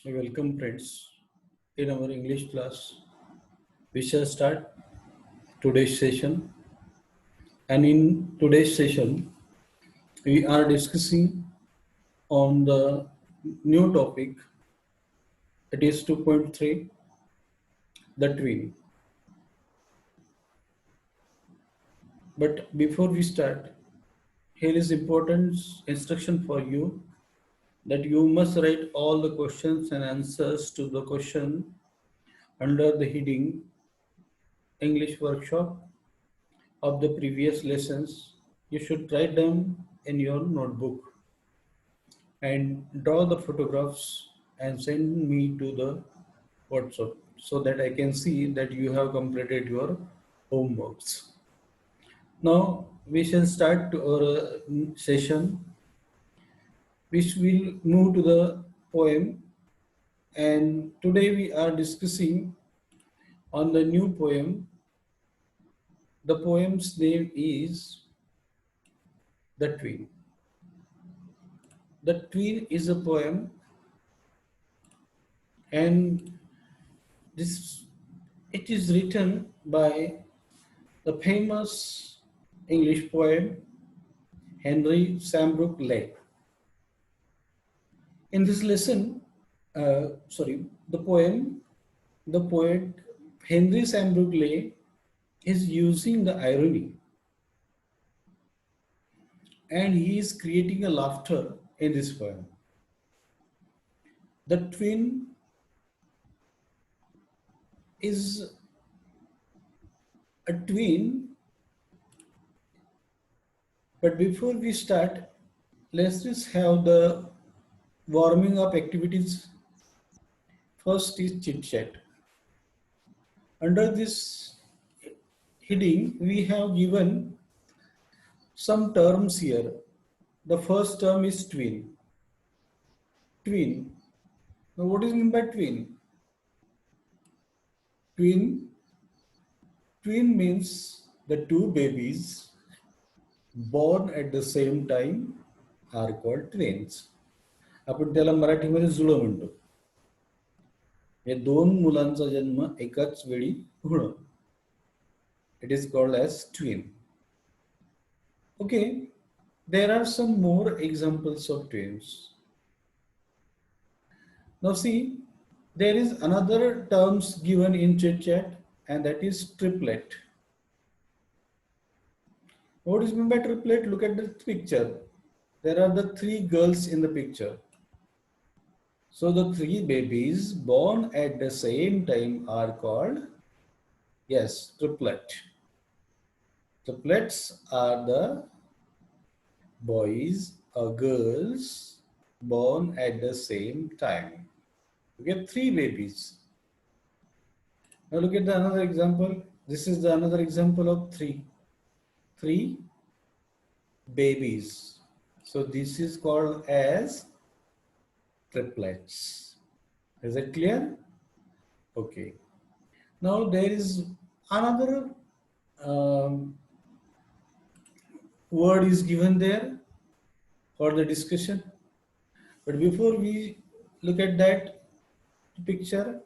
Welcome friends in our English class. We shall start today's session, and in today's session we are discussing on the new topic. It is 2.3, the twin. But before we start, here is important instruction for you that you must write all the questions and answers to the question under the heading English workshop of the previous lessons. You should write them in your notebook and draw the photographs and send me to the WhatsApp so that I can see that you have completed your homeworks. Now we shall start our session, which will move to the poem. And today we are discussing on the new poem. The poem's name is The Twin. The Twin is a poem, and this it is written by the famous English poet Henry Sambrook Lake. In this lesson, the poet Henry Sambrook Lake is using the irony, and he is creating a laughter in this poem. The twin is a twin, but before we start, let's just have the warming up activities. First is chit chat. Under this heading, we have given some terms here. The first term is twin. Twin. Now, what is meant by twin? Twin. Twin means the two babies born at the same time are called twins. आपण त्याला मराठीमध्ये जुळं म्हणतो. हे दोन मुलांचा जन्म एकाच वेळी होणं. It is called as twin. Okay, there are some more examples of twins. Now see, there is another terms given in chit chat, and that is triplet. What is meant by triplet? Look at the picture. There are the three girls in the picture. So the three babies born at the same time are called, yes, triplet. Triplets are the boys or girls born at the same time. You get three babies. Now look at the another example. This is the another example of three babies. So this is called as triplets. Is it clear? Okay. Now there is another word is given there for the discussion. But before we look at that picture,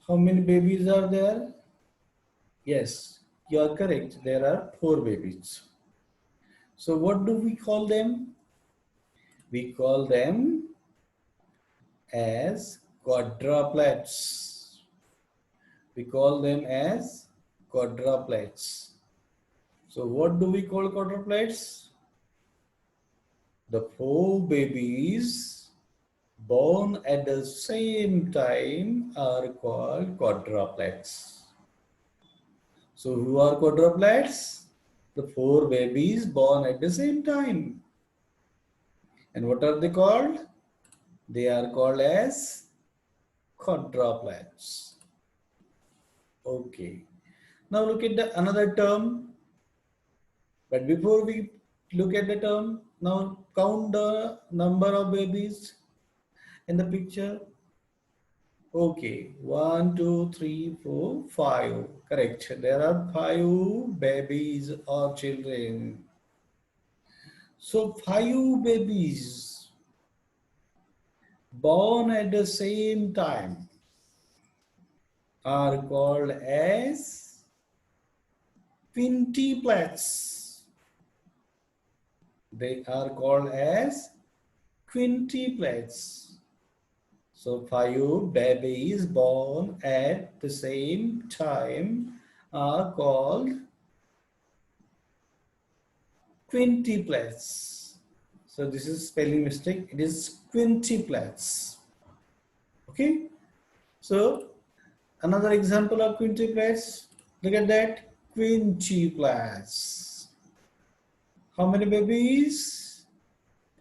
how many babies are there? Yes, you are correct. There are 4 babies. So what do we call them? We call them as quadruplets. We call them as quadruplets. So what do we call quadruplets? The 4 babies born at the same time are called quadruplets. So who are quadruplets? The 4 babies born at the same time. And what are they called? They are called as quadruplets. Okay. Now look at the another term. But before we look at the term, now count the number of babies in the picture. Okay, 1, 2, 3, 4, 5. Correct. There are 5 babies or children. So 5 babies born at the same time are called as quintuplets. They are called as quintuplets. So 5 babies born at the same time are called quintuplets. So this is spelling mistake. It is quintuplets. Okay. So another example of quintuplets. Look at that. Quintuplets. How many babies?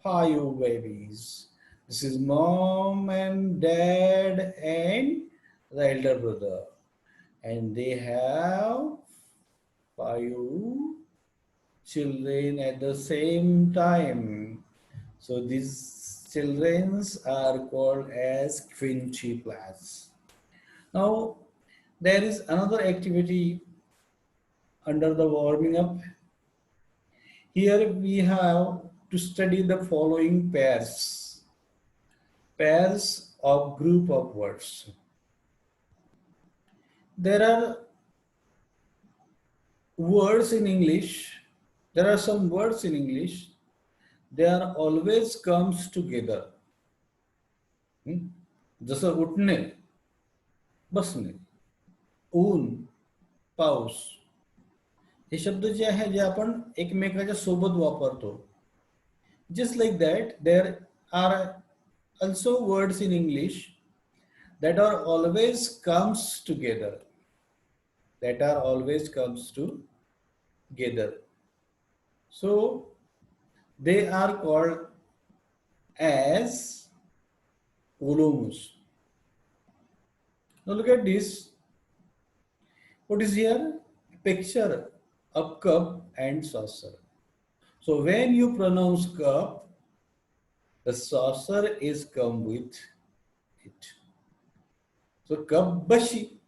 5 babies. This is mom and dad and the elder brother. And they have 5 children at the same time. So these children are called as quintuplets. Now there is another activity under the warming up. Here we have to study the following pairs of group of words. There are words in English. There are some words in English. They are always comes together. जसं उठणे, बसणे, ऊन, पाऊस हे शब्द जे आहे जे आपण एकमेकाच्या सोबत वापरतो. Just like that, there are also words in English that are always comes together. That are always comes together. So they are called as volumes. Now look at this. What is here? Picture of cup and saucer. So when you pronounce cup, the saucer is come with it. So cup bashi,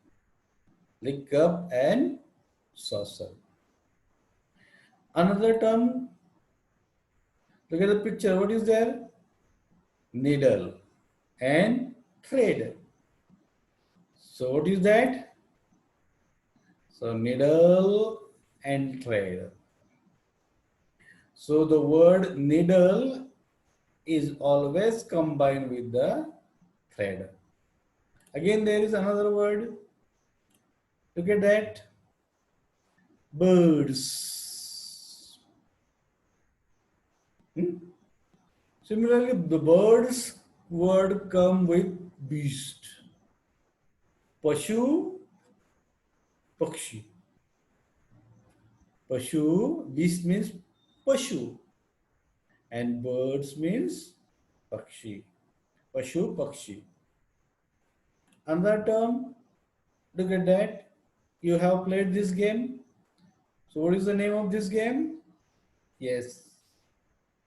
like cup and saucer. Another term, look at the picture. What is there? Needle and thread. So what is that? So needle and thread. So the word needle is always combined with the thread. Again, there is another word. Look at that. Birds. Similarly, the birds word come with beast. Pashu, pakshi. Pashu, beast means pashu. And birds means pakshi. Pashu, pakshi. Another term, look at that. You have played this game. So what is the name of this game? Yes,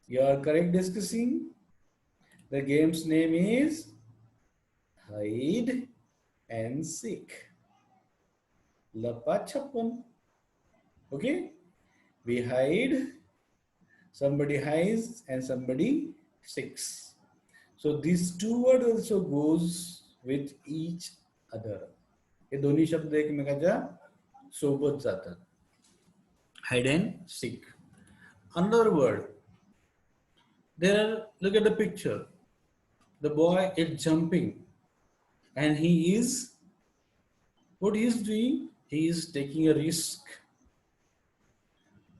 you are correct discussing. The game's name is hide and seek. Lapachappan. Okay? We hide, somebody hides and somebody seeks. So these two words also goes with each other. हे दोन्ही शब्द एकमेकाच्या सोबत जातात. Hide and seek. Another word. There, look at the picture. The boy is jumping and he is, what he is doing? He is taking a risk.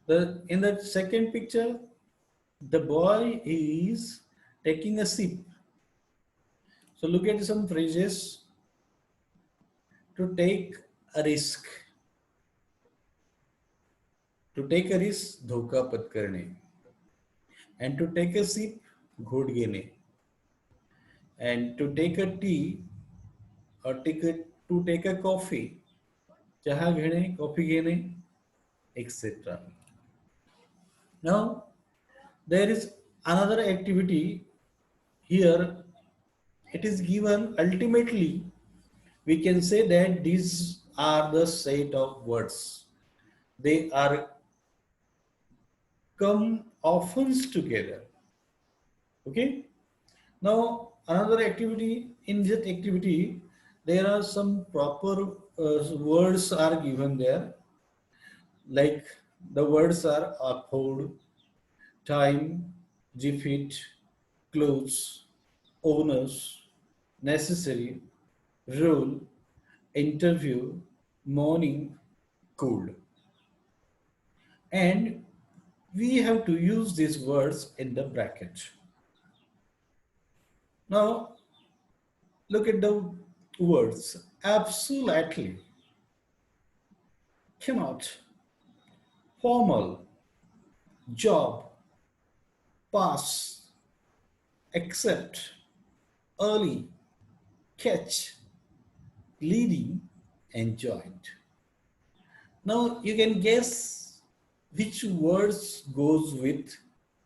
In that second picture, the boy is taking a sip. So look at some phrases. To take a risk. To take a risk, धोका पत्करणे. And to take a sip, घोट घेणे. And to take a tea or to take a coffee, चहा घेणे, coffee घेणे, etc. Now, there is another activity here. It is given ultimately, we can say that these are the set of words. They are come often together. Okay. Now, another activity, in that activity, there are some proper words are given there. Like the words are afford, time, defeat, clothes, owners, necessary, rule, interview, morning, cold. And we have to use these words in the bracket. Now, look at the words. Absolutely, cannot, formal, job, pass, accept, early, catch, leading, and joint. Now you can guess which words goes with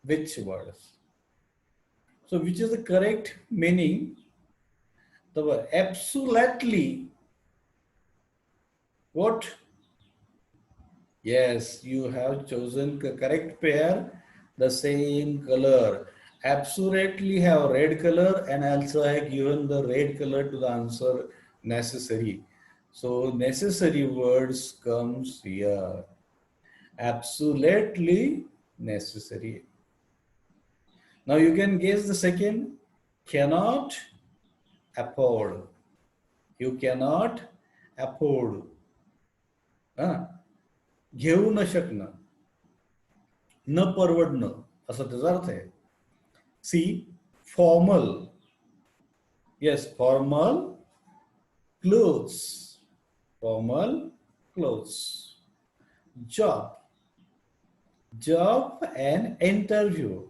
which words. So which is the correct meaning? The word absolutely. What? Yes, you have chosen the correct pair, the same color. Absolutely have red color, and also I have given the red color to the answer necessary. So necessary words comes here. Absolutely necessary. Now you can guess the second. Cannot afford. You cannot afford. हा? घेऊ न शकणं, न परवडणं असा त्याचा अर्थ आहे. See formal. Yes, formal clothes. Formal clothes. Job. Job and interview.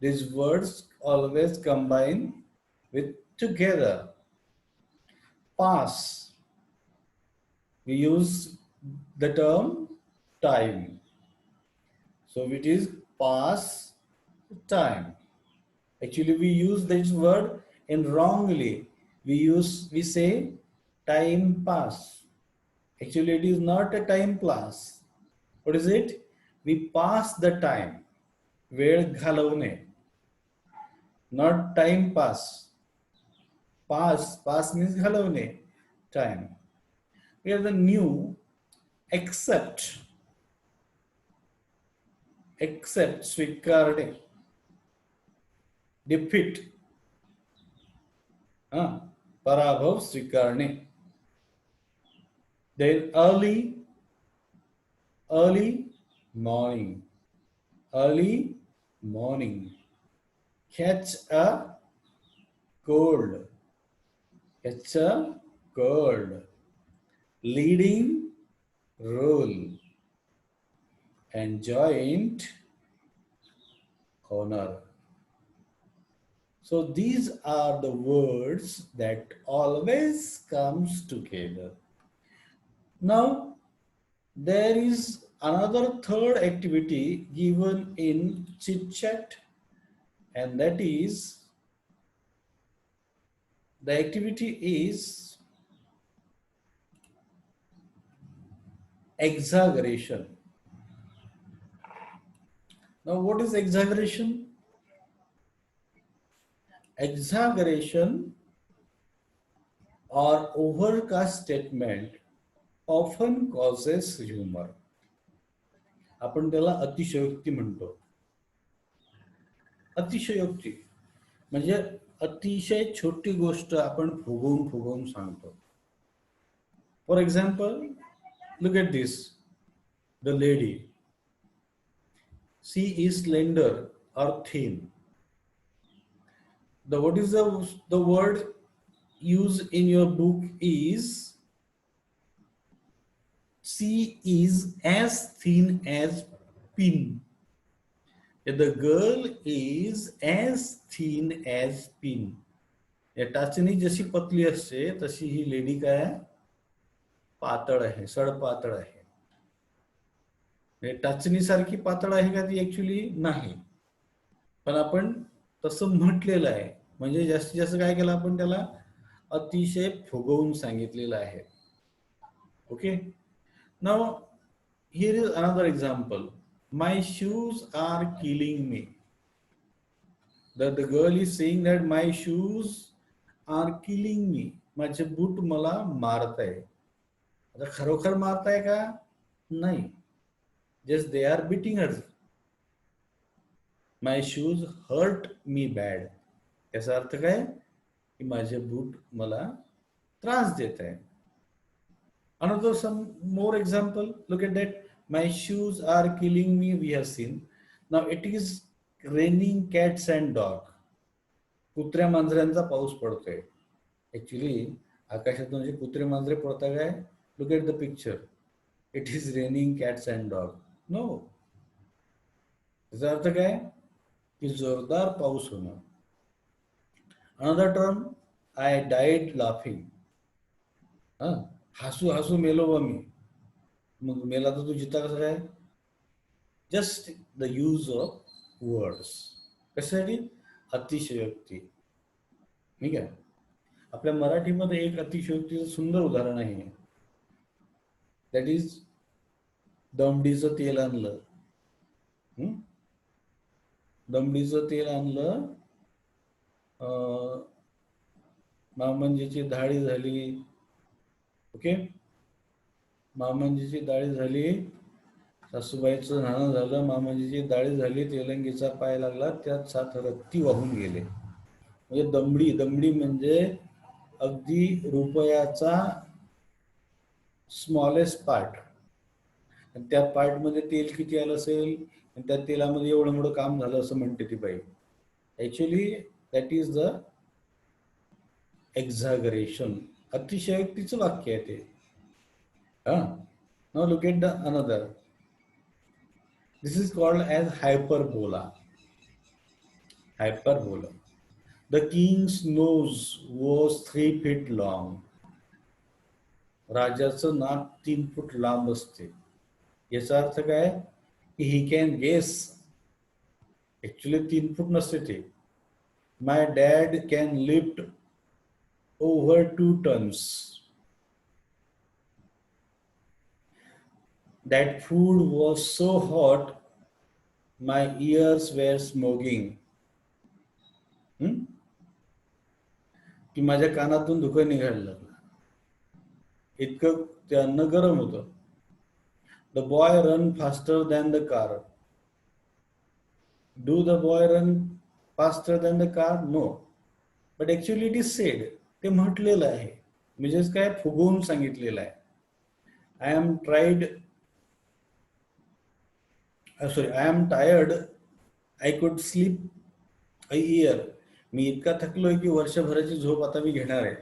These words always combine with together. Pass. We use the term time. So it is pass time. Actually, we use this word in wrongly. We say time pass. Actually, it is not a time pass. What is it? We pass the time. वेळ घालवणे. Not time pass. Pass means घालवणे. Time. We have the new accept. Accept, स्वीकारणे. Defeat. पराभव स्वीकारणे. Then early morning. Early morning. Catch a cold. Catch a cold. Leading role. And joint honor. So these are the words that always comes together. Now there is another third activity given in chit chat, and that is the activity is exaggeration. Now what is exaggeration? Exaggeration or overcast statement often causes humor. आपण त्याला अतिशयोक्ती म्हणतो. अतिशयोक्ती म्हणजे अतिशय छोटी गोष्ट आपण फुगवून फुगवून सांगतो. For example, look at this. The lady. She is slender or thin. What is the word used in your book is she is as thin as pin. The girl is as thin as pin. टाचणी जशी पतली असते तशी ही lady काय पातळ आहे, सडपातळ आहे. टाचणी सारखी पातळ आहे का ती? ऍक्च्युली नाही, पण आपण तसं म्हटलेलं आहे. म्हणजे जास्तीत जास्त काय केलं आपण, त्याला अतिशय फुगवून सांगितलेलं आहे. Okay. Now here is another example. My shoes are killing me. The girl is saying that my shoes are killing me. माझे बूट मला मारताय. आता खरोखर मारताय का? नाही. Just they are beating her. My shoes hurt me bad. याचा अर्थ काय? की माझे बूट मला त्रास देत आहे. Another some more example. Look at that. My shoes are killing me. We have seen. Now it is raining cats and dog. कुत्र्या मांजऱ्यांचा पाऊस पडतोय. Actually आकाशातून जे कुत्रे मांजरे पडतात काय? Look at the picture. It is raining cats and dog. No. याचा अर्थ काय? की जोरदार पाऊस होणं. Another term, I died laughing. हसू हसू मेलो बा मी. मग मेला तर तू जिता कसं काय? Just the use of words. कशासाठी? अतिशयोक्ती. ठीक आहे. आपल्या मराठीमध्ये एक अतिशयोक्तीचं सुंदर उदाहरण आहे. दॅट इज दमडीचं तेल आणलं. दमडीचं तेल आणलं, मामंजीची डाळी झाली. ओके, मामंजीची डाळी झाली, सासूबाईचं नाणं झालं, मामंजीची डाळी झाली, तेलंगीचा पाय लागला, त्यात 7 रक्ती वाहून गेले. म्हणजे दमडी म्हणजे अगदी रुपयाचा स्मॉलेस्ट पार्ट. त्या पार्ट मध्ये तेल किती आलं असेल आणि त्या तेलामध्ये एवढं मोठं काम झालं असं म्हणते ती बाई. Actually that is the exaggeration. अतिशयोक्तीचं वाक्य आहे ते. Now look at the another. This is called as hyperbola. Hyperbola. The king's nose was 3 feet long. राजाचं नाक 3 फूट लांब असते. याचा अर्थ काय? की ही कॅन गेस. ऍक्च्युअली 3 फूट नसते ते. My dad can lift over 2 tons. That food was so hot, my ears were smoking. की माझ्या कानातून धुकं निघायला लागलं. इतकं ते अन्न गरम होतं. The boy run faster than the car. Do the boy run faster than the car? No. But actually it is said. ते म्हटलेलं आहे. म्हणजेच काय? फुगवून सांगितलेलं आहे. I am tired. I could sleep a year. मी इतका थकलोय की वर्षभराची झोप आता मी घेणार आहे.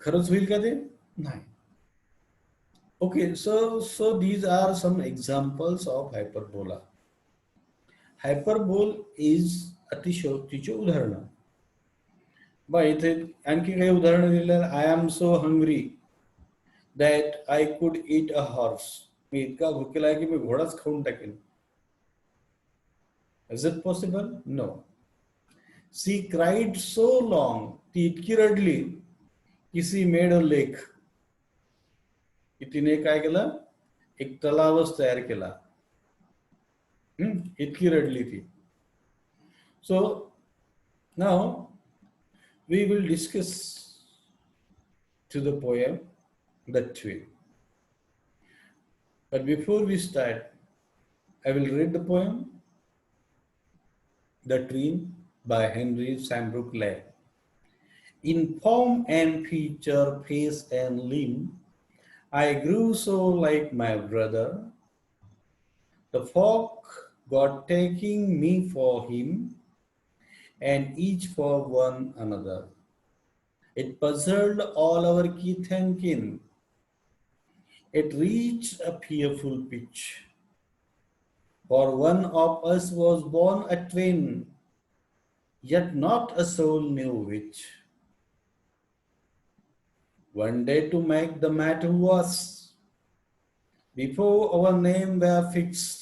खरंच होईल का ते? नाही. Okay, so these are some examples of hyperbola. Hyperbole is अतिशयोक्तीचे उदाहरण. बा इथे आणखी काही उदाहरण दिलेलं. I am so hungry that I could eat a horse. मी इतका भुकेला आहे की मी घोडाच खाऊन टाकेन. Is it possible? No. She cried so long. ती इतकी रडली की सी मेड अ लेक. की तिने काय केलं? एक तलावच तयार केला. इतकी रडली ती. So now we will discuss to the poem The Twin. But before we start, I will read the poem The Twin by Henry Sambrook Lay. In form and feature, face and limb, I grew so like my brother. The folk got taking me for him, and each for one another. It puzzled all our kith and kin. It reached a fearful pitch. For one of us was born a twin, yet not a soul knew which. One day to make the matter worse, before our name were fixed,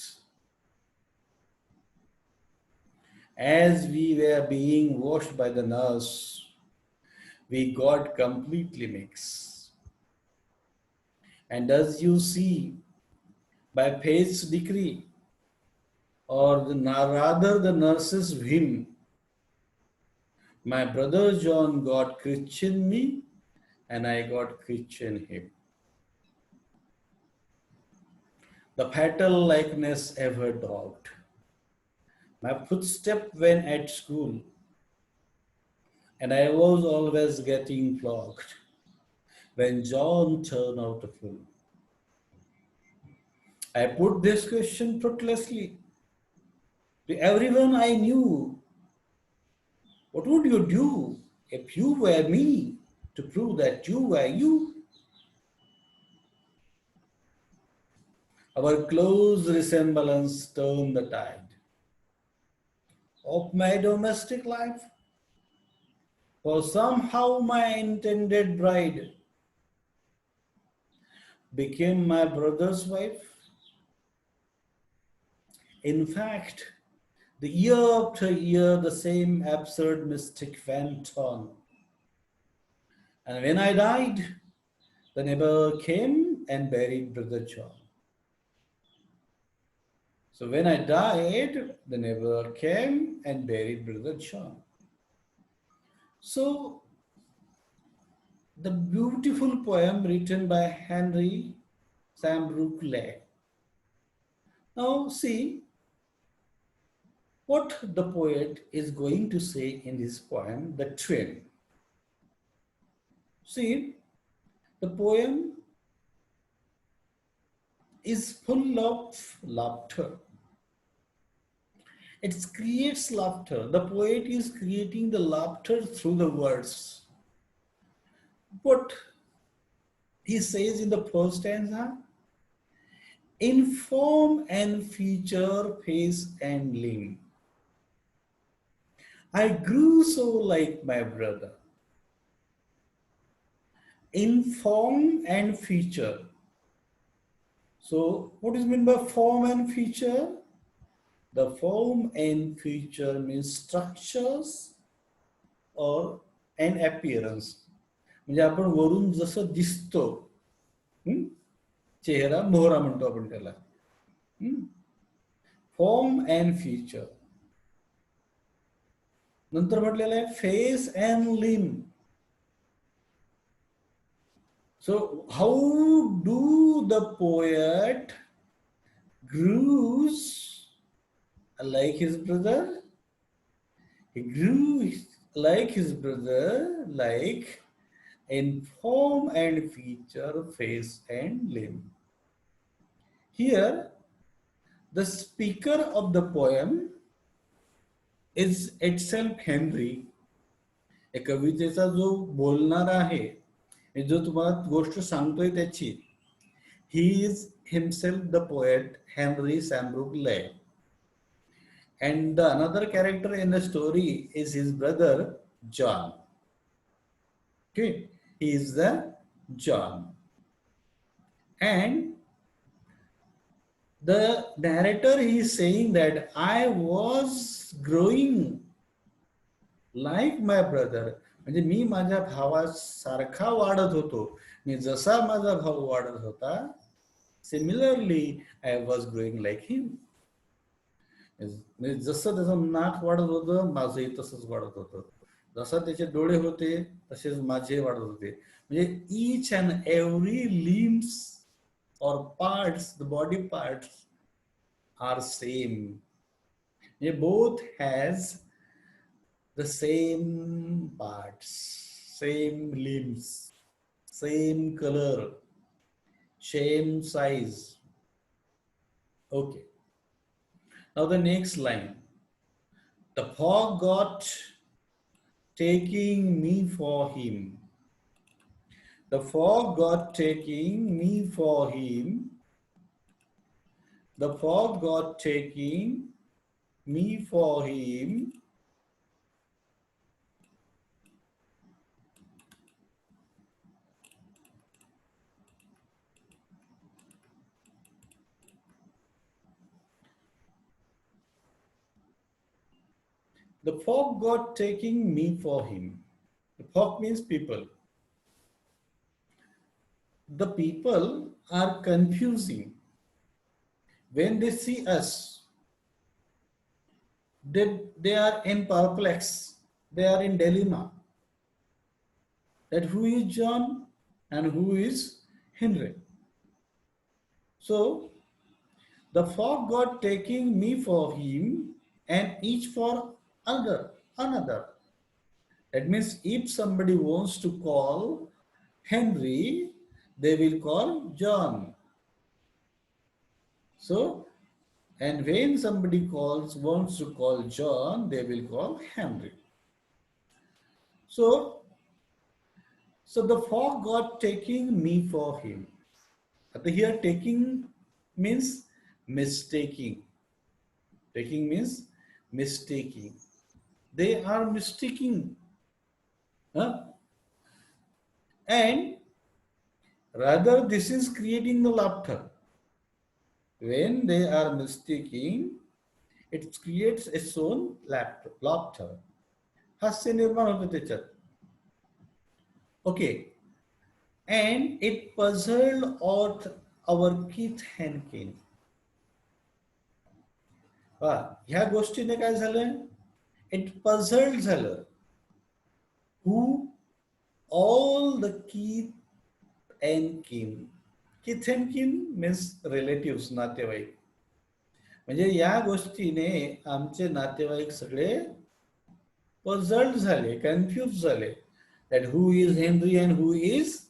as we were being washed by the nurse, we got completely mixed. And as you see, by fate's decree, or rather the nurse's whim, My brother John got Christian me, and I got Christian him. The fatal likeness ever dogged. My footstep when at school, and I was always getting flogged when John turned out a fool. I put this question fruitlessly to everyone I knew. What would you do if you were me to prove that you were you? Our close resemblance turned the tide of my domestic life. For somehow my intended bride became my brother's wife. In fact, the year after year, the same absurd mystic went on. And when I died, the neighbor came and buried Brother John. So when I died, the neighbor came and buried Brother John. So the beautiful poem written by Henry Sambrook Lay. Now see what the poet is going to say in this poem, The Twin. See, the poem is full of laughter. It creates laughter. The poet is creating the laughter through the words. What he says in the first stanza, in form and feature, face and limb, I grew so like my brother. In form and feature. So what is meant by form and feature? The form and feature means structures or an appearance. म्हणजे आपण वरून जसं दिसतो, चेहरा मोहरा म्हणतो आपण त्याला. Form and feature. नंतर म्हटलेलं आहे face and limb. So how do the poet grew like his brother? He grew like his brother, like in form and feature, face and limb. Here, the speaker of the poem is itself Henry. या कवितेचा जो बोलणार आहे, जो तुम्हाला गोष्ट सांगतोय त्याची, he is himself the poet Henry Sambrook Lay. And the another character in the story is his brother John. Okay, he is the John. And the narrator is saying that I was growing like my brother. म्हणजे मी माझ्या भावासारखा वाढत होतो. मी जसा माझा भाऊ वाढत होता, similarly I was growing like him. म्हणजे जसं त्याचं नाक वाढत होतं, माझंही तसंच वाढत होतं. जसं त्याचे डोळे होते तसेच माझे वाढत होते. म्हणजे ईच अँड एव्हरी लिम्स और parts, the body parts are same. म्हणजे both has the same parts, same limbs, same color, same size. Okay. Now the next line. The fog got taking me for him. The fog got taking me for him. The fog got taking me for him. The fog got taking me for him. The fog means people. The people are confusing. When they see us, they are in perplex. they are in dilemma that who is John and who is Henry. So the fox got taking me for him and each for another. That means if somebody wants to call Henry, they will call John. So, and when somebody wants to call John, they will call Henry. So, so the fox got taking me for him. Here taking means mistaking. Taking means mistaking. They are mistaking. Huh? And rather this is creating the laughter. When they are mistaking, it creates its own laughter. हास्य निर्माण होते त्याच्यात. Okay. And it puzzled our Keith Henkin. ह्या गोष्टीने काय झालं? It puzzled झालं. Who? All the Keith and Kim. Keith and Kim means relatives, नातेवाईक. म्हणजे या गोष्टीने आमचे नातेवाईक सगळे puzzled झाले, confused झाले. That who is Henry and who is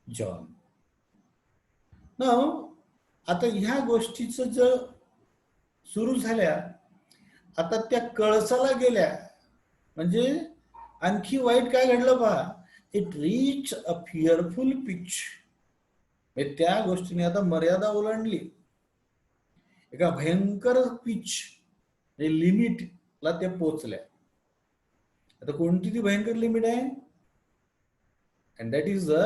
John. Now, आता ह्या गोष्टीचं जर सुरू झाल्या, आता त्या कळसाला गेल्या, म्हणजे आणखी वाईट काय घडलं पहा. It reach a fearful pitch. त्या गोष्टीने आता मर्यादा ओलांडली. एका भयंकर पिच लिमिटला ते पोचल्या. आता कोणती ती भयंकर लिमिट आहे? And that is the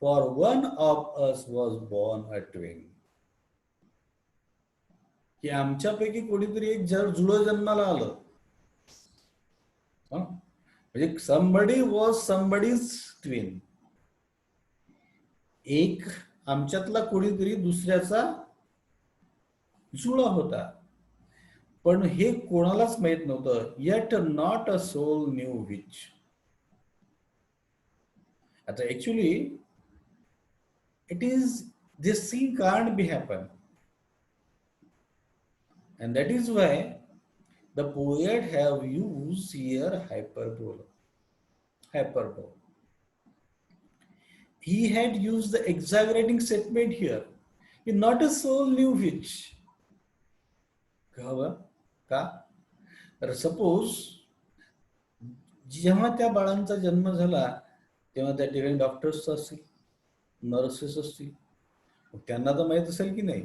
for one of us was born a twin. की आमच्यापैकी कोणीतरी एक जुळं जन्माला आलं. म्हणजे somebody was somebody's twin. एक आमच्यातला कोणीतरी दुसऱ्याचा जुळा होता. पण हे कोणालाच माहित नव्हतं. Yet not a soul knew which. आता actually it is, this thing can't be happen. And that is why the poet have used here hyperbole. Hyperbole. He had used the exaggerating statement here. Not a soul knew which. का? तर suppose जेव्हा त्या बाळांचा जन्म झाला तेव्हा त्या ठिकाणी doctors असतील, नर्सेस असतील, त्यांना तर माहित असेल की नाही.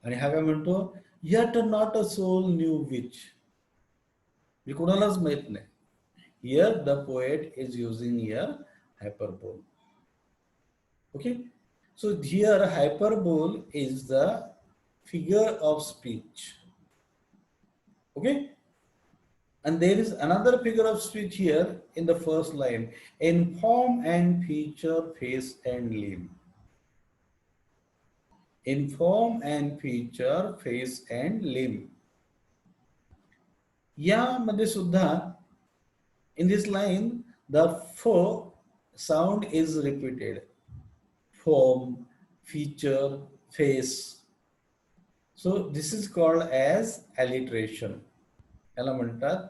आणि हा काय म्हणतो, yet not a soul knew which. मी कोणालाच माहित नाही. Here the poet is using here hyperbole. Okay, so here hyperbole is the figure of speech. Okay, and there is another figure of speech here in the first line, in form and feature, face and limb. In form and feature, face and limb. यामध्ये सुद्धा in this line the fo sound is repeated. Form, feature, face. So this is called as alliteration. याला म्हणतात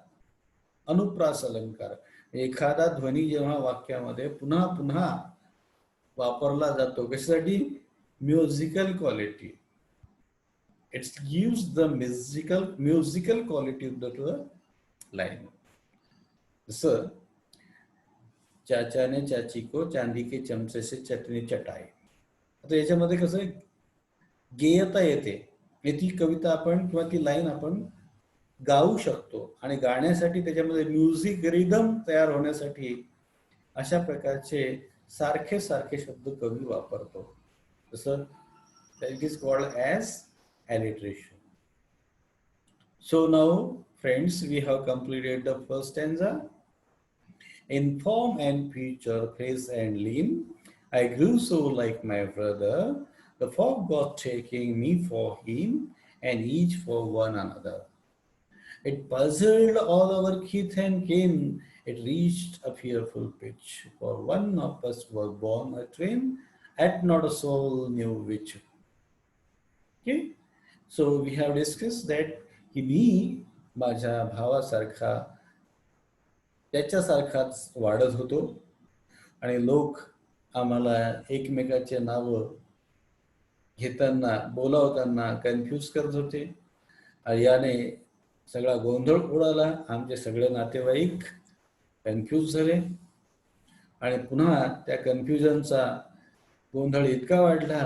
अनुप्रास अलंकार. एखादा ध्वनी जेव्हा वाक्यामध्ये पुन्हा पुन्हा वापरला जातो कशासाठी? Musical quality. It gives the musical quality to the line. जसं चाचा ने चाची को चांदी के चमचे से चटणी चटाई. आता याच्यामध्ये कसं गेयता येते. ती कविता आपण किंवा ती लाईन आपण गाऊ शकतो आणि गाण्यासाठी त्याच्यामध्ये म्युझिक रिदम तयार होण्यासाठी अशा प्रकारचे सारखे सारखे शब्द कवी वापरतो. जसं it is called as alliteration. So now friends, we have completed the first stanza. In form and feature, face and limb, I grew so like my brother. The folk got taking me for him and each for one another. It puzzled all our kith and kin. It reached a fearful pitch. For one of us was born a twin, and not a soul knew which. Okay? So we have discussed that की मी माझ्या भावासारखा त्याच्यासारखाच वाढत होतो आणि लोक आम्हाला एकमेकाचे नावं घेताना बोलावताना confuse करत होते. याने सगळा गोंधळ उडाला. आमचे सगळे नातेवाईक कन्फ्यूज झाले आणि पुन्हा त्या कन्फ्युजनचा गोंधळ इतका वाढला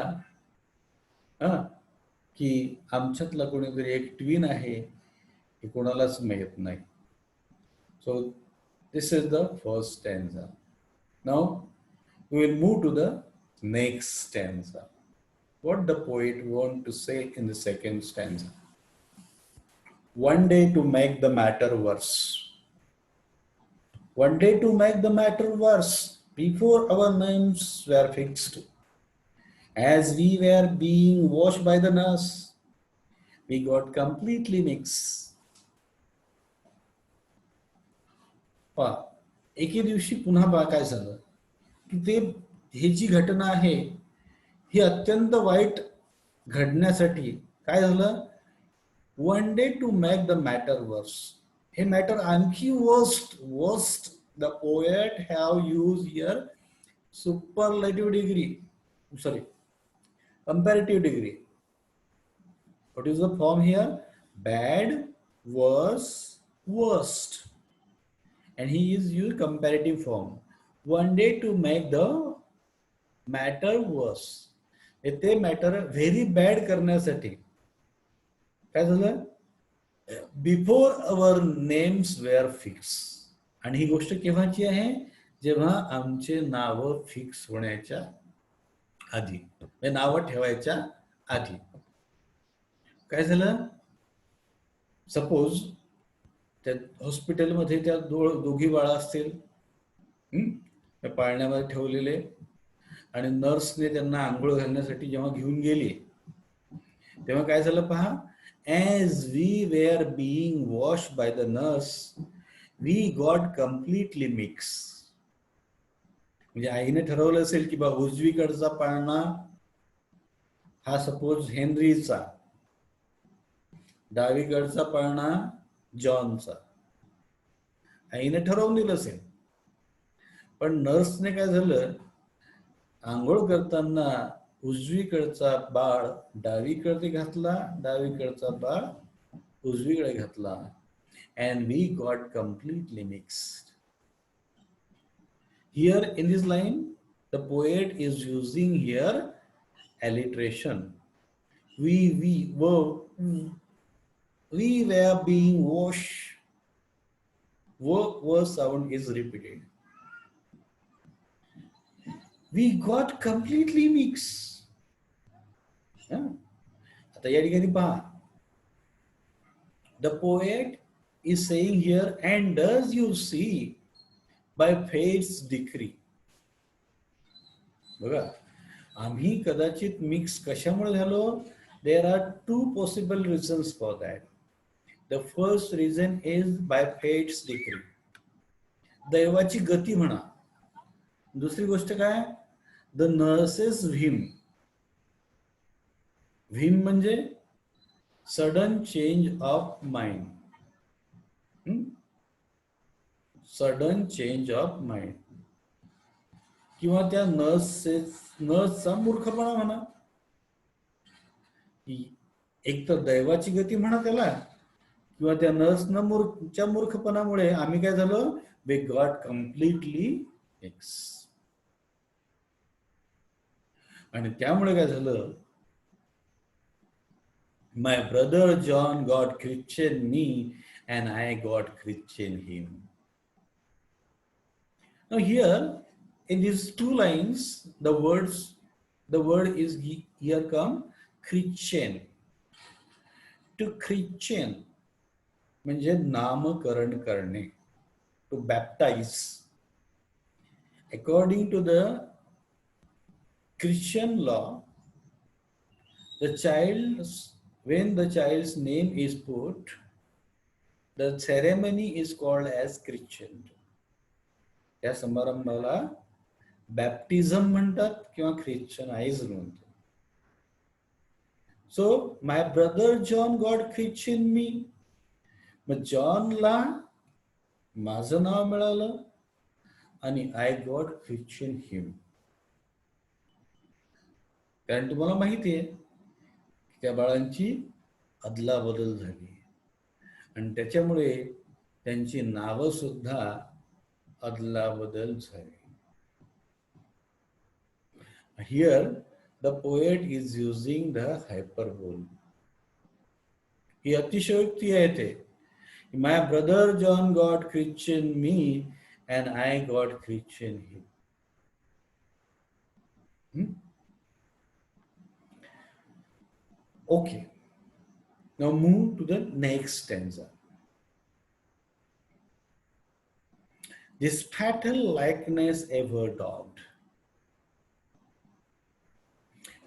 की आमच्यातला कोणीतरी एक ट्विन आहे हे कोणालाच माहित नाही. So this is the first stanza. Now we will move to the next stanza. What the poet want to say in the second stanza? One day to make the matter worse. One day to make the matter worse, before our names were fixed, as we were being washed by the nurse, we got completely mixed. एके दिवशी पुन्हा काय झालं की ते ही जी घटना आहे ही अत्यंत white घडण्यासाठी काय झालं, one day to make the matter worse, हे मॅटर आणखी worst the poet have use here superlative degree, sorry comparative degree. What is the form here? Bad, worse, worst. And he is used comparative form. One day to make the matter worse. ते matter very bad करण्यासाठी काय झालं, before अवर names wear fix. आणि ही गोष्ट केव्हाची आहे, जेव्हा आमचे नाव fix होण्याच्या आधी, नावं ठेवायच्या आधी. काय झालं, सपोज त्या हॉस्पिटलमध्ये त्या दोघी बाळा असतील, पाळण्यामध्ये ठेवलेले, आणि नर्सने त्यांना आंघोळ घालण्यासाठी जेव्हा घेऊन गेली तेव्हा काय झालं पहा, as we were being wash by the nurse we got completely mix. म्हणजे आईने ठरवलं असेल की बा उजवीकडचा पाळणा हा सपोज हेनरीचा, डावीकडचा पाळणा जॉनचा, आईने ठरवून दिलं असेल. पण नर्सने काय झालं, आंघोळ करताना उजवीकडचा बाळ डावीकडे घातला, डावीकडचा बाळ उजवीकडे घातला, and we got completely mixed. Here in this line, the poet is using here alliteration. We were being washed. Were sound is repeated. We got completely mixed. आता या ठिकाणी पहा, the poet is saying here, and does you see by fate's decree. बघा, आम्ही कदाचित mix कशामुळे झालो, there are two possible reasons for that. The first reason is by fate's decree, दैवाची गती म्हणा. दुसरी गोष्ट काय, द नर्सेस व्हीम. व्हीम म्हणजे sudden change of mind, sudden change of mind, किंवा त्या नर्सचा मूर्खपणा म्हणा. एक तर दैवाची गती म्हणा त्याला, किंवा त्या नर्सच्या मूर्खपणामुळे आम्ही काय झालो, वी गॉट कम्प्लिटली मिक्स. आणि त्यामुळे काय झालं, my brother John got christen me and I got Christian him. Now here in these two lines, the word is here come Christian. To Christian म्हणजे नामकरण करणे, to baptize. According to the Christian law, when the child's name is put, The ceremony is called as Christian. या समारंभाला बॅप्टिझम म्हणतात किंवा Christianize म्हणतात. So my brother John got christen me. मग जॉनला माझं नाव मिळालं आणि आय गॉट ख्रिश्चन हिम. कारण तुम्हाला माहिती आहे त्या बाळांची अदलाबदल झाली आणि त्याच्यामुळे त्यांची नावं सुद्धा अदलाबदल झाली. Here the poet is using the hyperbole. ही अतिशयोक्ती आहे ते. My brother John got Christian me and I got Christian him. Okay. Now move to the next stanza. This fatal likeness ever dogged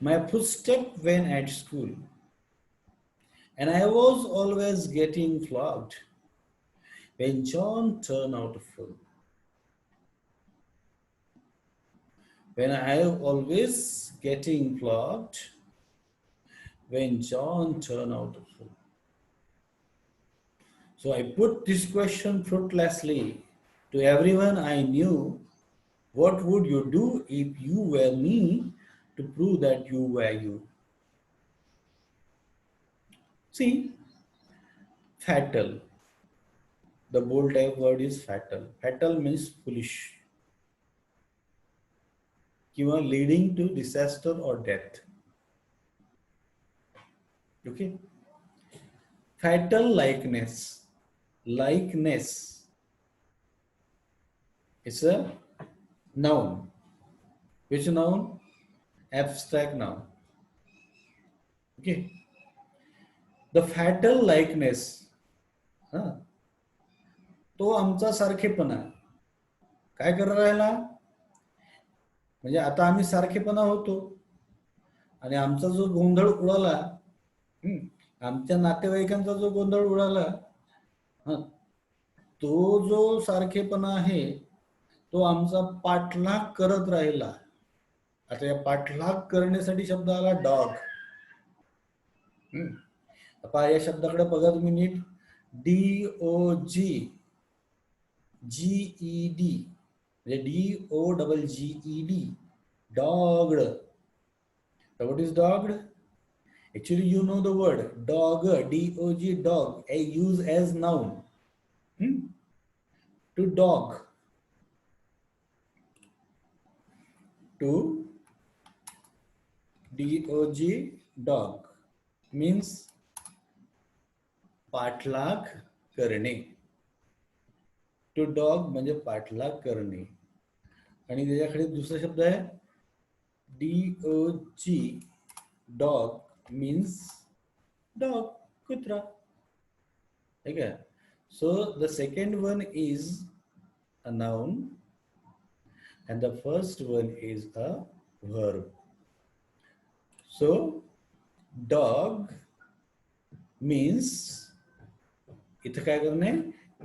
my footstep when at school, and I was always getting flogged when John turned out a fool. When I always getting flogged when John turned out a fool. So I put this question fruitlessly to everyone I knew. What would you do if you were me to prove that you were you? See, fatal. The bold type word is fatal. Fatal means foolish. किंवा leading to disaster or death. Okay. Fatal likeness. Likeness. It's a noun. Which noun? Abstract noun. Okay. The fatal likeness. तो आमचा सारखेपणा काय करत राहिला. म्हणजे आता आम्ही सारखेपणा होतो आणि आमचा जो गोंधळ उडाला, आमच्या नातेवाईकांचा जो गोंधळ उडाला, तो जो सारखेपणा आहे तो आमचा पाठलाग करत राहिला. आता या पाठलाग करण्यासाठी शब्द आला डॉग. आता या शब्दाकडे बघा तुम्ही नीट. DOG GED म्हणजे DOGGED dogged. What is dogged? Actually you know the word dog, DOG dog, used as noun. To dog. To DOG dog means पाठलाग करणे. टू डॉग म्हणजे पाठलाग करणे. आणि त्याच्याकडे दुसरा शब्द आहे DOG डॉग मीन्स डॉग, कुत्रा. ठीक आहे. So the second one is a noun and the first one is a verb. So dog means इथं काय करणे,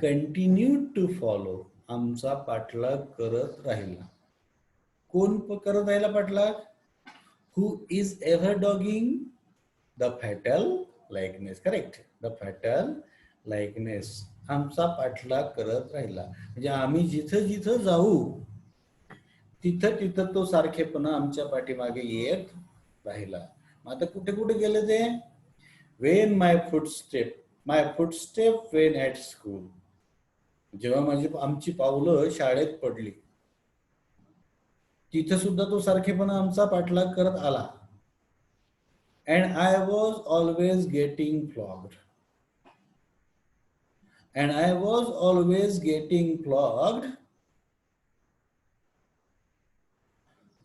कंटिन्यू टू फॉलो. आमचा पाठलाग करत राहिला. कोण करत राहिला पाठलाग? Who is ever डॉगिंग? The fatal likeness. Correct. The fatal likeness आमचा पाठलाग करत राहिला. म्हणजे आम्ही जिथं जिथं जाऊ तिथं तिथं तो सारखेपणा आमच्या पाठीमागे येत राहिला. मग आता कुठे कुठे गेले ते? When my footstep when at school. जेव्हा आमची पावलं शाळेत पडली तिथं सुद्धा तो सारखेपणा आमचा पाठलाग करत आला. And I was always getting flogged. And I was always getting flogged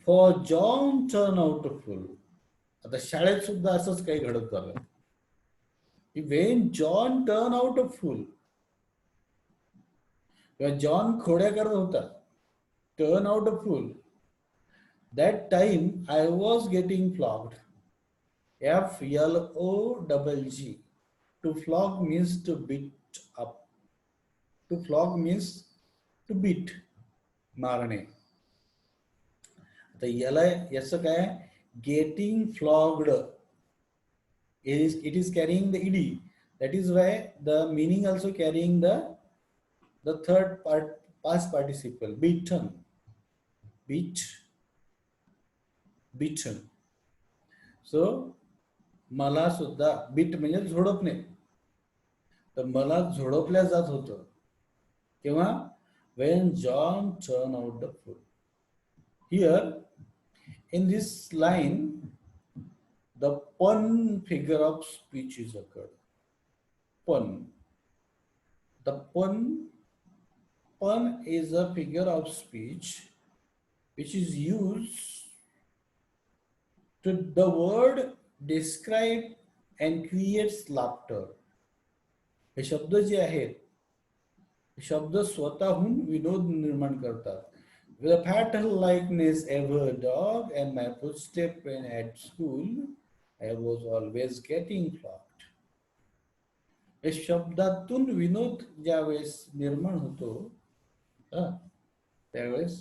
for John turn out a fool. आता शाळेत सुद्धा असंच काही घडत झालं. When John turn out a fool, किंवा जॉन खोड्या करत होता, turn out a fool, that time I was getting flogged. FLOGG. To flog means to beat up. To flog means to beat, मारणे. आता याला याचं काय, getting flogged, it is carrying the ed, that is why the meaning also carrying the third part past participle, beaten, beaten. So मला सुद्धा beat म्हणजे झोडपणे, तर मला झोडपल्या जात होतं केव्हा, when John turned out the fruit. Here in this line the pun figure of speech is occurred. Pun, the pun is a figure of speech which is used to the word describe and creates laughter. हे शब्द जे आहेत, शब्द स्वतःहून विनोद निर्माण करतात. With a fatal likeness ever dog and my footstep when at school I was always getting flogged. हे शब्दातून विनोद ज्यावेळेस निर्माण होतो त्यावेळेस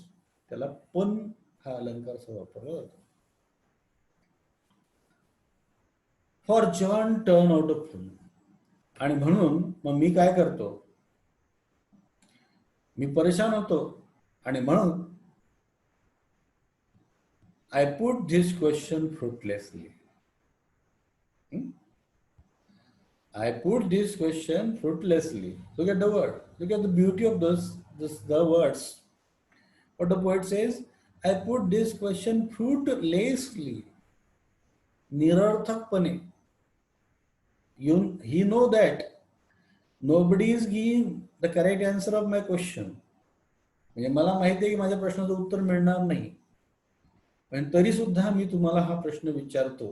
त्याला पण हा अलंकार वापरला जातो. For John turn out a fool. आणि म्हणून मग मी काय करतो, मी परेशान होतो आणि म्हणून I put this question fruitlessly. I put this question fruitlessly. Look at the word. Look at the beauty of the words. What the poet says, I put this question fruitlessly. निरर्थकपणे. He know that nobody is giving the correct answer of my question. म्हणजे मला माहिती आहे की माझ्या प्रश्नाचं उत्तर मिळणार नाही, पण तरी सुद्धा मी तुम्हाला हा प्रश्न विचारतो,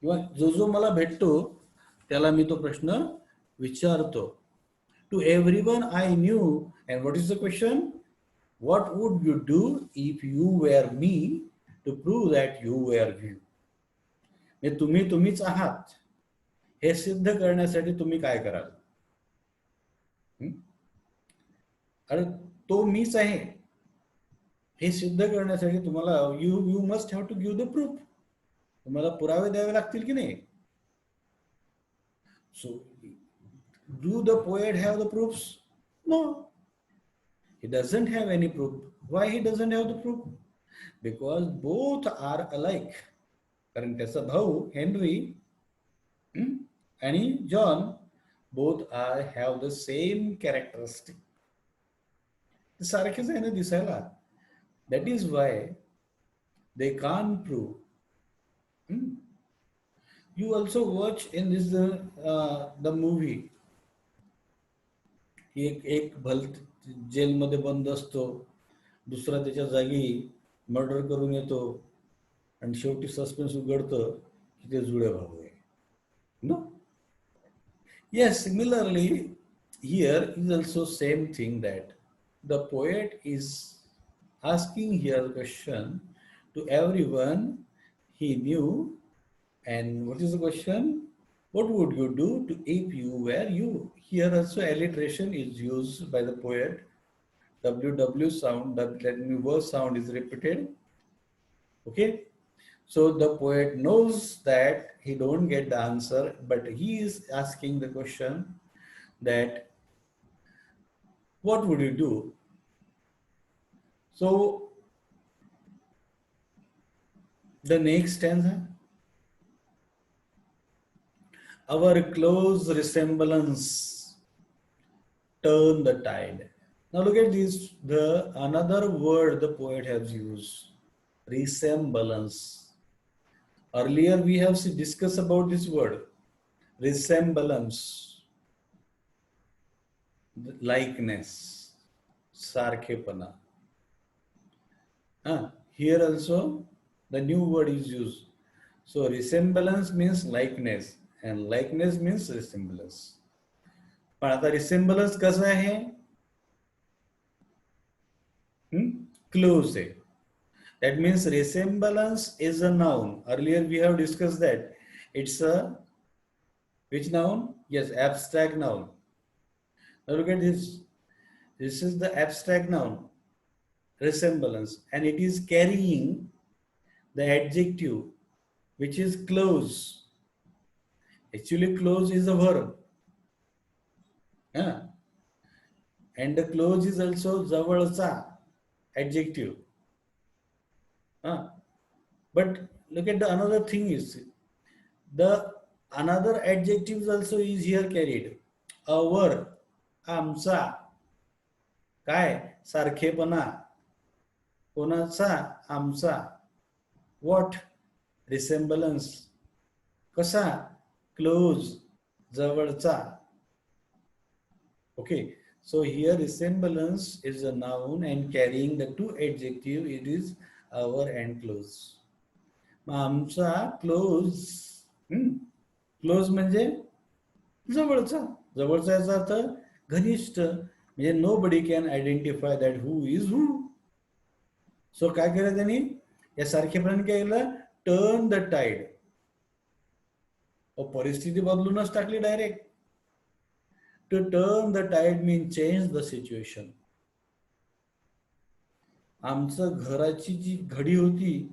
किंवा जो जो मला भेटतो त्याला मी तो प्रश्न विचारतो. To everyone I knew. And what is the question, what would you do if you were me to prove that you were you. म्हणजे तुम्ही तुम्हीच आहात हे सिद्ध करण्यासाठी तुम्ही काय कराल. अरे तो मीच आहे हे सिद्ध करण्यासाठी तुम्हाला you must have to give the proof. तुम्हाला पुरावे द्यावे लागतील की नाही. So do the poet have the proofs? No, he doesn't have any proof. Why he doesn't have the proof? Because both are alike. कारण त्याचा भाऊ हेनरी आणि John both have the same characteristic. सारखेच आहे ना दिसायला. That is why they can't prove. You also watch in this the movie. एक भलत जेलमध्ये बंद असतो, दुसरा त्याच्या जागी मर्डर करून येतो आणि शेवटी सस्पेन्स उघडतं की ते जुळे भाऊ आहे. No. Yes, similarly here is also same thing, that the poet is asking here the question to everyone he knew. And what is the question? What would you do if you were you? Here also alliteration is used by the poet. WW sound, that verse sound is repeated. Okay, so the poet knows that he don't get the answer, but he is asking the question that what would you do? So the next stanza, our close resemblance turn the tide. Now look at this, the another word the poet has used, resemblance. Earlier we have discussed about this word, resemblance, likeness, sarkhepana. Here also the new word is used. So resemblance means likeness and likeness means resemblance. पण आता resemblance कसं आहे? Close आहे. That means resemblance is a noun. Earlier we have discussed that. It's a which noun? Yes, abstract noun. Now look at this. This is the abstract noun, resemblance, and it is carrying the adjective, which is close. Actually, close is a verb. Yeah. And the close is also जवळचा, adjective. But look at the another thing is the another adjectives also is here carried. Our, आमचा, काय, सारखेपणा, कोणाचा, आमचा, what, resemblance, कसा, close, जवळचा. Okay, so here resemblance is a noun and carrying the two adjective, it is our and close. आमचा close, close म्हणजे जवळचा, जवळचा याचा अर्थ घनिष्ठ, म्हणजे nobody can identify that who is who. So काय केलं त्यांनी, या सारखेपणाने काय केलं, टर्न द टाइड. परिस्थिती बदलूनच टाकली direct. To turn the tide mean change the situation. आमचं घराची जी घडी होती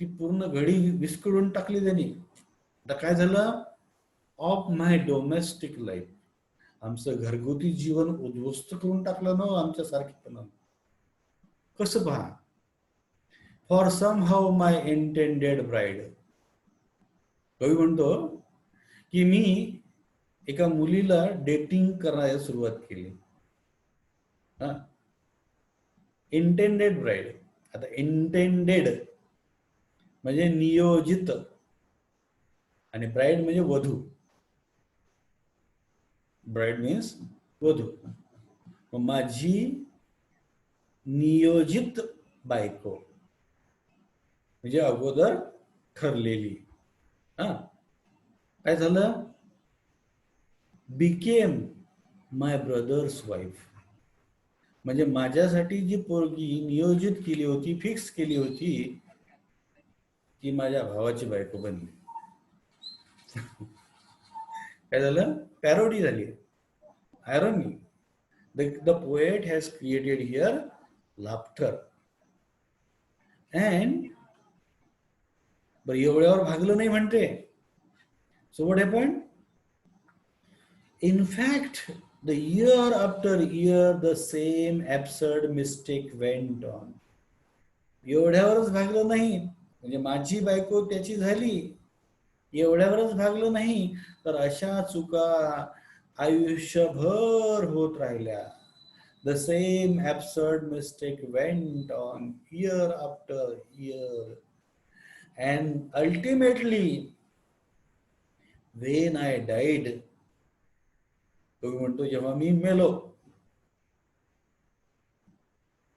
ती पूर्ण घडी विस्कळून टाकली त्यांनी. आता काय झालं, ऑफ माय डोमेस्टिक लाईफ, आमचं घरगुती जीवन उद्ध्वस्त करून टाकलं ना आमच्या सारखेपणानं. कसं पहा, for some how my intended bride. कवी म्हणतो की मी एका मुलीला डेटिंग करायला सुरुवात केली. Intended bride. आता इंटेंडेड म्हणजे नियोजित आणि ब्राईड म्हणजे वधू. ब्राईड मीन्स वधू. माझी नियोजित बायको म्हणजे अगोदर ठरलेली. काय झालं, बिकेम माय ब्रदर्स वाईफ. म्हणजे माझ्यासाठी जी पोरगी नियोजित केली होती, फिक्स केली होती, ती माझ्या भावाची बायको बनली. काय झालं, पॅरोडी झाली, irony. The poet has created here laughter. And but एवढ्यावर भागलं नाही म्हणते. So what happened? In fact, the year after year, the same absurd mistake went on. एवढ्यावरच भागलं नाही, म्हणजे माझी बायको त्याची झाली, एवढ्यावरच भागलं नाही, तर अशा चुका आयुष्यभर होत राहिल्या. The same absurd mistake went on year after year. And ultimately, when I died, तो म्हणतो जेव्हा मी मेलो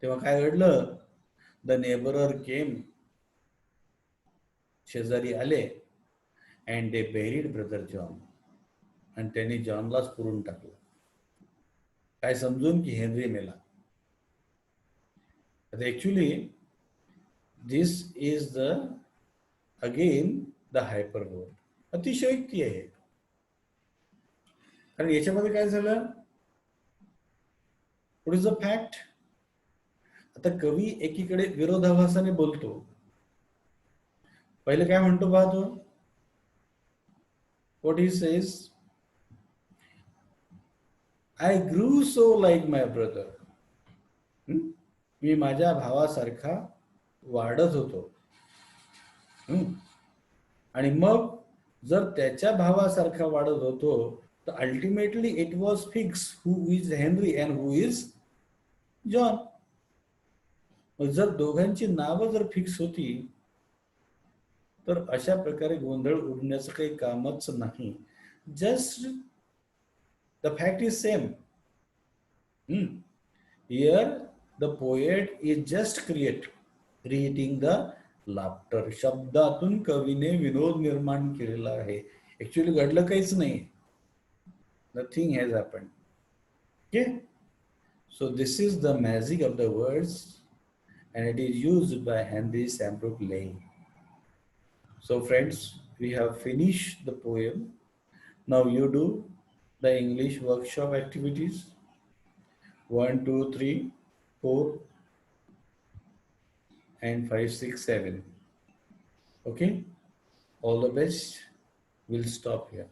तेव्हा काय घडलं, द नेबरर केम, शेजारी आले, and they buried brother John, आणि त्यांनी जॉनलाच पुरून टाकलं. काय समजून की हेनरी मेला. Actually this is the again the hyperbole. अतिशयोक्ती आहे, कारण याच्यामध्ये काय झालं, व्हॉट इज द फॅक्ट. आता कवी एकीकडे विरोधाभासाने बोलतो. पहिले काय म्हणतो पाहतो, what he says, I grew so like my brother. मी माझ्या भावासारखा वाढत होतो. आणि मग जर त्याच्या भावासारखा वाढत होतो तर ultimately it was fix who is Henry and who is John. जर दोघांची नावं जर फिक्स होती तर अशा प्रकारे गोंधळ उडण्याचं काही कामच नाही. Just the fact is same. Here the poet is just creating the laughter. शब्दातून कवीने विनोद निर्माण केलेला आहे. ऍक्च्युअली घडलं काहीच नाही. Nothing has happened. Okay, so this is the magic of the words and it is used by Henry Sambrook Lane. So friends, we have finished the poem. Now you do the English workshop activities. 1, 2, 3, 4, and 5, 6, 7. Okay, all the best. We'll stop here.